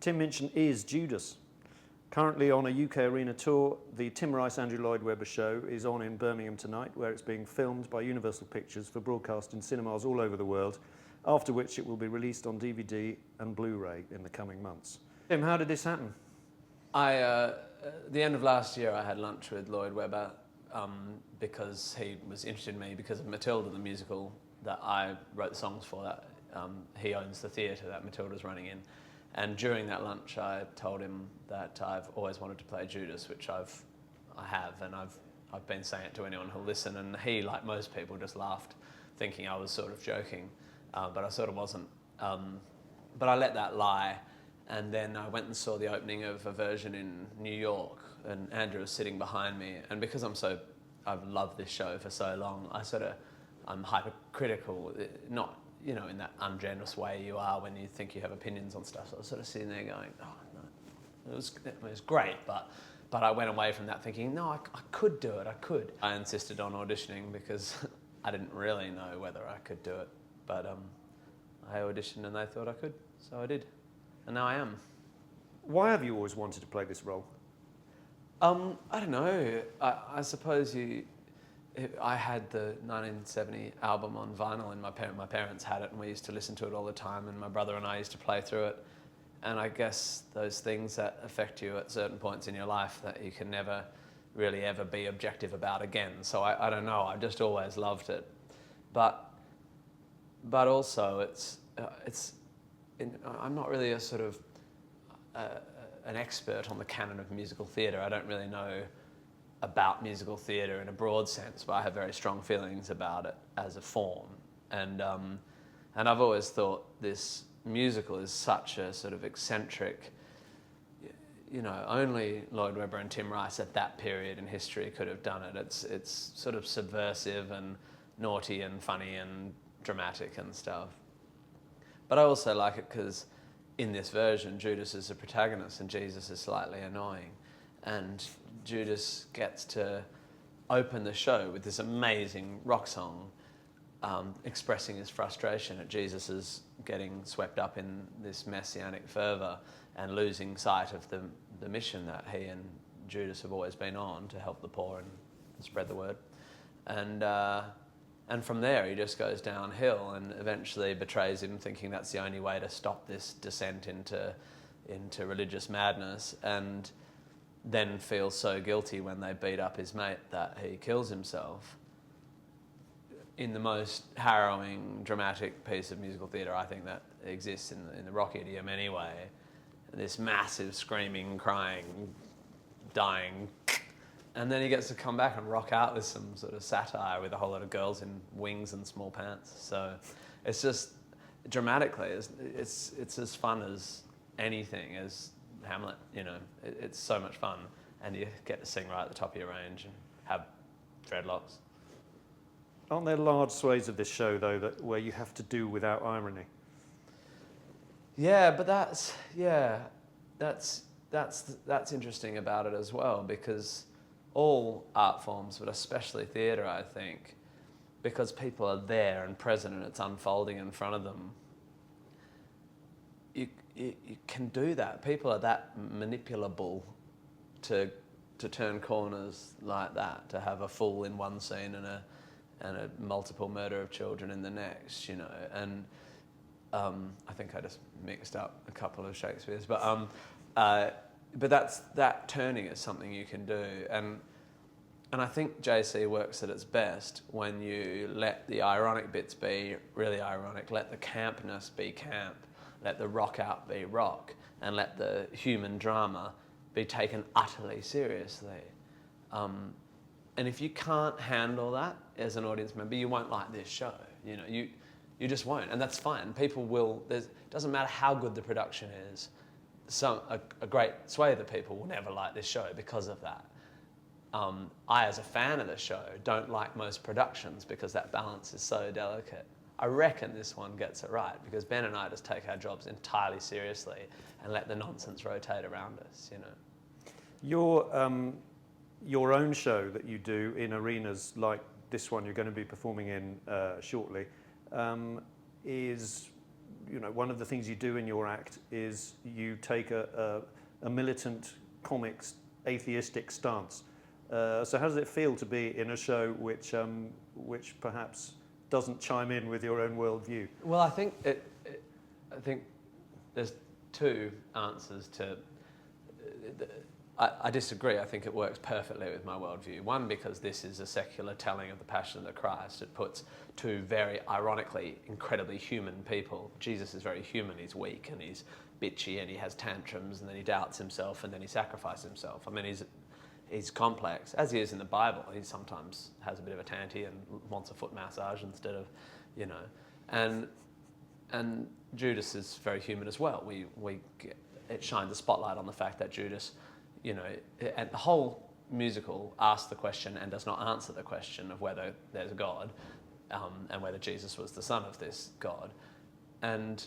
Tim Minchin is Judas. Currently on a UK arena tour, the Tim Rice-Andrew Lloyd Webber show is on in Birmingham tonight, where it's being filmed by Universal Pictures for broadcast in cinemas all over the world, after which it will be released on DVD and Blu-ray in the coming months. Tim, how did this happen? At the end of last year, I had lunch with Lloyd Webber because he was interested in me because of Matilda, the musical that I wrote the songs for. That he owns the theatre that Matilda's running in. And during that lunch, I told him that I've always wanted to play Judas, which I have, and I've been saying it to anyone who'll listen. And he, like most people, just laughed, thinking I was sort of joking, but I sort of wasn't. But I let that lie, and then I went and saw the opening of a version in New York, and Andrew was sitting behind me. And because I've loved this show for so long, I'm hypercritical, not, you know, in that ungenerous way you are when you think you have opinions on stuff. So I was sort of sitting there going, oh, no, it was great, but I went away from that thinking, no, I could do it, I could. I insisted on auditioning because I didn't really know whether I could do it, but I auditioned and they thought I could, so I did, and now I am. Why have you always wanted to play this role? I don't know, I suppose I had the 1970 album on vinyl, and my parents had it, and we used to listen to it all the time, and my brother and I used to play through it. And I guess those things that affect you at certain points in your life that you can never really ever be objective about again. So I don't know, I just always loved it. But also I'm not really a sort of an expert on the canon of musical theatre. I don't really know about musical theatre in a broad sense, but I have very strong feelings about it as a form. And I've always thought this musical is such a sort of eccentric, you know, only Lloyd Webber and Tim Rice at that period in history could have done it. It's sort of subversive and naughty and funny and dramatic and stuff. But I also like it because in this version, Judas is the protagonist and Jesus is slightly annoying. And Judas gets to open the show with this amazing rock song expressing his frustration at Jesus' getting swept up in this messianic fervour and losing sight of the mission that he and Judas have always been on to help the poor and spread the word. And from there he just goes downhill and eventually betrays him, thinking that's the only way to stop this descent into religious madness, and then feels so guilty when they beat up his mate that he kills himself. In the most harrowing, dramatic piece of musical theatre I think that exists in the rock idiom anyway, this massive screaming, crying, dying, and then he gets to come back and rock out with some sort of satire with a whole lot of girls in wings and small pants. So it's just, dramatically, it's as fun as anything, as Hamlet, you know, it's so much fun, and you get to sing right at the top of your range and have dreadlocks. Aren't there large swathes of this show, though, where you have to do without irony? Yeah, but that's interesting about it as well, because all art forms, but especially theatre, I think, because people are there and present and it's unfolding in front of them, you can do that. People are that manipulable to turn corners like that, to have a fool in one scene and a multiple murder of children in the next, you know. And I think I just mixed up a couple of Shakespeare's, but that turning is something you can do, and I think JC works at its best when you let the ironic bits be really ironic, let the campness be camp, let the rock out be rock, and let the human drama be taken utterly seriously. And if you can't handle that as an audience member, you won't like this show. You know, you just won't, and that's fine. People will. It doesn't matter how good the production is. A great swathe of people will never like this show because of that. I, as a fan of the show, don't like most productions because that balance is so delicate. I reckon this one gets it right because Ben and I just take our jobs entirely seriously and let the nonsense rotate around us, you know. Your own show that you do in arenas like this one you're going to be performing in shortly is you know, one of the things you do in your act is you take a militant comics atheistic stance. So how does it feel to be in a show which perhaps doesn't chime in with your own worldview? Well, I think there's two answers to. I disagree. I think it works perfectly with my worldview. One, because this is a secular telling of the Passion of the Christ. It puts two very ironically incredibly human people. Jesus is very human. He's weak and he's bitchy and he has tantrums and then he doubts himself and then he sacrifices himself. I mean, he's complex, as he is in the Bible. He sometimes has a bit of a tanty and wants a foot massage instead of, you know. And Judas is very human as well. It shines a spotlight on the fact that Judas, you know, and the whole musical asks the question and does not answer the question of whether there's a God, and whether Jesus was the son of this God. And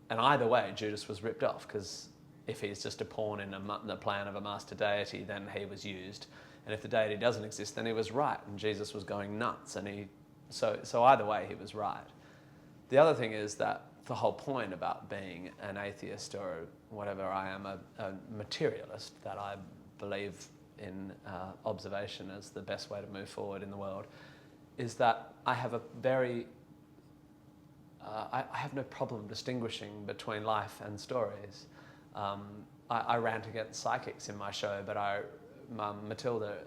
either way, Judas was ripped off, because if he's just a pawn in the plan of a master deity, then he was used. And if the deity doesn't exist, then he was right, and Jesus was going nuts. And so either way, he was right. The other thing is that the whole point about being an atheist or whatever, I am a materialist, that I believe in observation as the best way to move forward in the world, is that I have I have no problem distinguishing between life and stories. I rant against psychics in my show, but Matilda,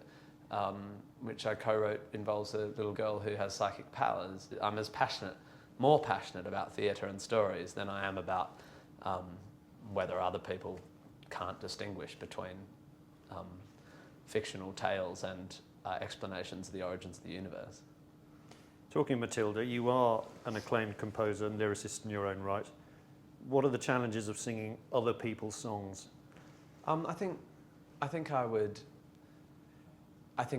which I co-wrote, involves a little girl who has psychic powers. I'm more passionate about theatre and stories than I am about whether other people can't distinguish between fictional tales and explanations of the origins of the universe. Talking of Matilda, you are an acclaimed composer and lyricist in your own right. What are the challenges of singing other people's songs? I think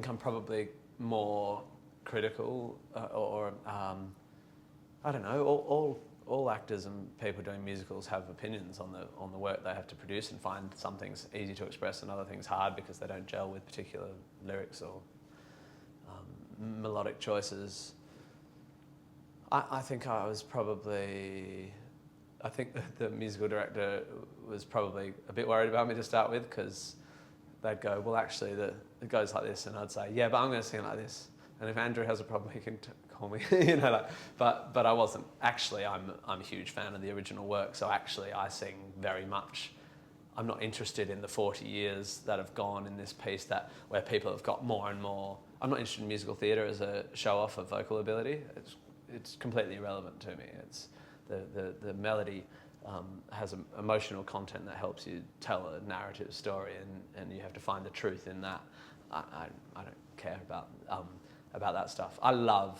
I'm probably more critical, or I don't know. All actors and people doing musicals have opinions on the work they have to produce, and find some things easy to express and other things hard because they don't gel with particular lyrics or melodic choices. I think the musical director was probably a bit worried about me to start with, because they'd go, well, actually, it goes like this, and I'd say, yeah, but I'm going to sing it like this. And if Andrew has a problem, he can call me, you know. Like, but I wasn't. Actually, I'm a huge fan of the original work, so actually, I sing very much. I'm not interested in the 40 years that have gone in this piece where people have got more and more. I'm not interested in musical theatre as a show-off of vocal ability. It's completely irrelevant to me. It's the melody has an emotional content that helps you tell a narrative story, and you have to find the truth in that. I don't care about that stuff. I love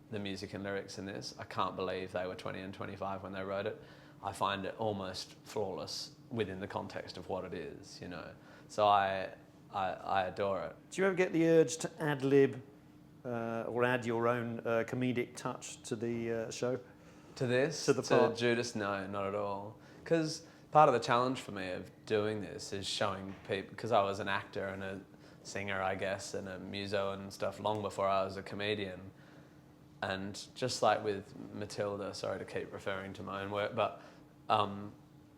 the music and lyrics in this. I can't believe they were 20 and 25 when they wrote it. I find it almost flawless within the context of what it is, you know. So I adore it. Do you ever get the urge to ad-lib or add your own comedic touch to the show? To this? To the part? To Judas? No, not at all. Because part of the challenge for me of doing this is showing people, because I was an actor and a singer, I guess, and a muso and stuff long before I was a comedian. And just like with Matilda, sorry to keep referring to my own work, but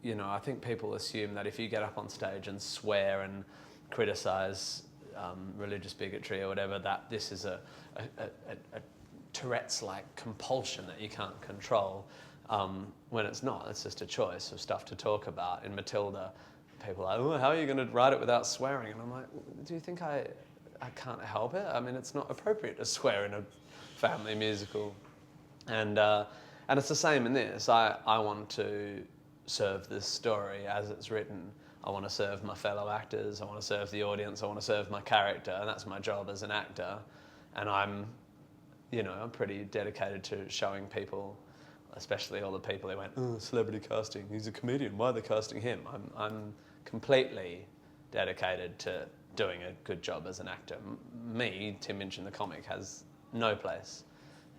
you know, I think people assume that if you get up on stage and swear and criticise religious bigotry or whatever, that this is a Tourette's-like compulsion that you can't control, when it's not. It's just a choice of stuff to talk about. In Matilda, people are like, oh, how are you going to write it without swearing? And I'm like, do you think I can't help it? I mean, it's not appropriate to swear in a family musical. And it's the same in this. I want to serve this story as it's written. I want to serve my fellow actors. I want to serve the audience. I want to serve my character. And that's my job as an actor. And I'm pretty dedicated to showing people, especially all the people who went, oh, celebrity casting, he's a comedian, why are they casting him? I'm completely dedicated to doing a good job as an actor. Me, Tim Minchin the comic, has no place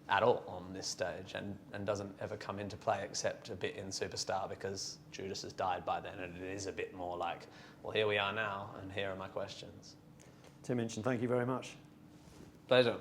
at all on this stage and doesn't ever come into play except a bit in Superstar, because Judas has died by then, and it is a bit more like, well, here we are now and here are my questions. Tim Minchin, thank you very much. Pleasure.